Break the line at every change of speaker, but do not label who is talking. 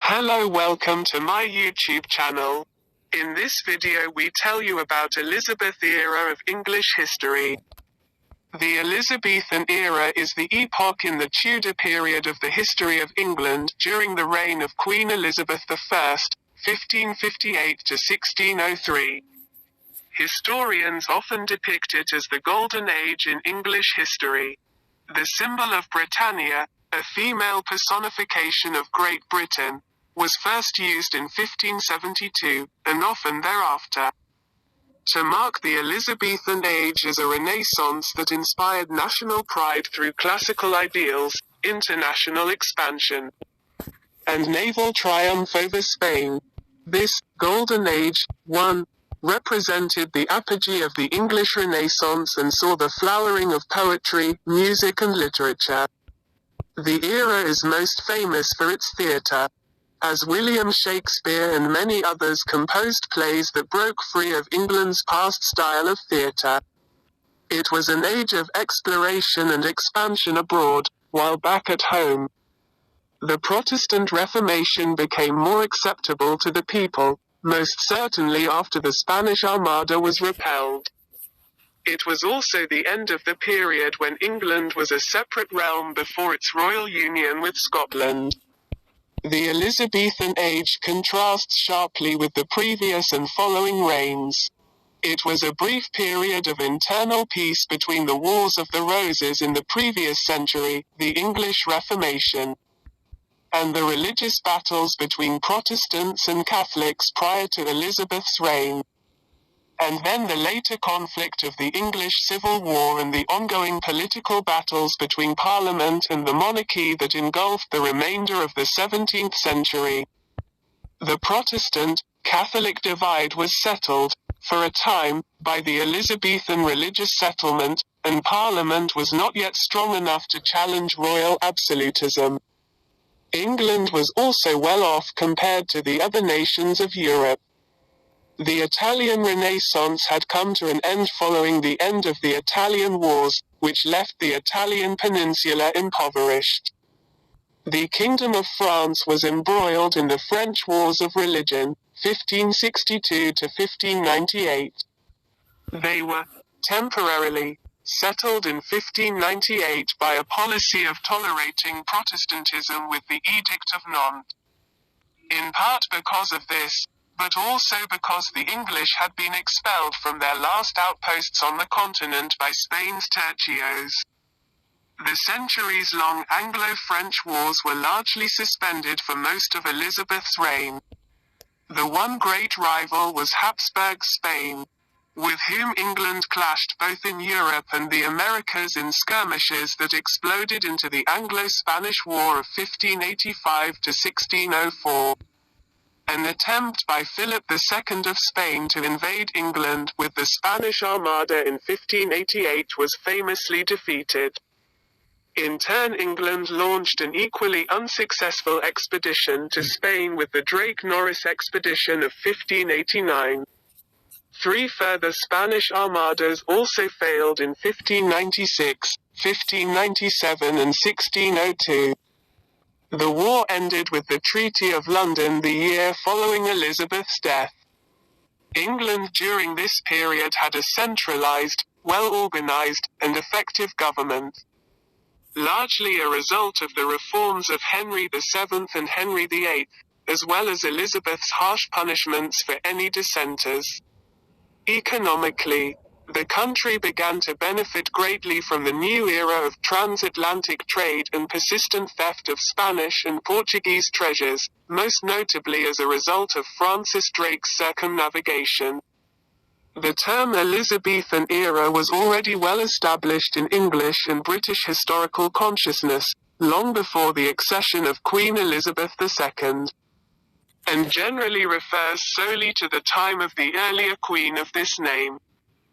Hello, welcome to my YouTube channel. In this video we tell you about Elizabeth era of English history. The Elizabethan era is the epoch in the Tudor period of the history of England during the reign of Queen Elizabeth I, 1558 to 1603. Historians often depict it as the Golden Age in English history. The symbol of Britannia, a female personification of Great Britain, was first used in 1572, and often thereafter. To mark the Elizabethan age as a renaissance that inspired national pride through classical ideals, international expansion, and naval triumph over Spain. This Golden Age, 1, represented the apogee of the English Renaissance and saw the flowering of poetry, music and literature. The era is most famous for its theatre, as William Shakespeare and many others composed plays that broke free of England's past style of theatre. It was an age of exploration and expansion abroad, while back at home, the Protestant Reformation became more acceptable to the people, most certainly after the Spanish Armada was repelled. It was also the end of the period when England was a separate realm before its royal union with Scotland. The Elizabethan age contrasts sharply with the previous and following reigns. It was a brief period of internal peace between the Wars of the Roses in the previous century, the English Reformation, and the religious battles between Protestants and Catholics prior to Elizabeth's reign. And then the later conflict of the English Civil War and the ongoing political battles between Parliament and the monarchy that engulfed the remainder of the 17th century. The Protestant-Catholic divide was settled, for a time, by the Elizabethan religious settlement, and Parliament was not yet strong enough to challenge royal absolutism. England was also well off compared to the other nations of Europe. The Italian Renaissance had come to an end following the end of the Italian Wars, which left the Italian peninsula impoverished. The Kingdom of France was embroiled in the French Wars of Religion, 1562 to 1598. They were, temporarily, settled in 1598 by a policy of tolerating Protestantism with the Edict of Nantes. In part because of this, but also because the English had been expelled from their last outposts on the continent by Spain's tercios. The centuries-long Anglo-French wars were largely suspended for most of Elizabeth's reign. The one great rival was Habsburg Spain, with whom England clashed both in Europe and the Americas in skirmishes that exploded into the Anglo-Spanish War of 1585 to 1604. An attempt by Philip II of Spain to invade England with the Spanish Armada in 1588 was famously defeated. In turn, England launched an equally unsuccessful expedition to Spain with the Drake-Norris expedition of 1589. Three further Spanish armadas also failed in 1596, 1597 and 1602. The war ended with the Treaty of London the year following Elizabeth's death. England during this period had a centralized, well-organized, and effective government, largely a result of the reforms of Henry VII and Henry VIII, as well as Elizabeth's harsh punishments for any dissenters. Economically, the country began to benefit greatly from the new era of transatlantic trade and persistent theft of Spanish and Portuguese treasures, most notably as a result of Francis Drake's circumnavigation. The term Elizabethan era was already well established in English and British historical consciousness, long before the accession of Queen Elizabeth II, and generally refers solely to the time of the earlier queen of this name.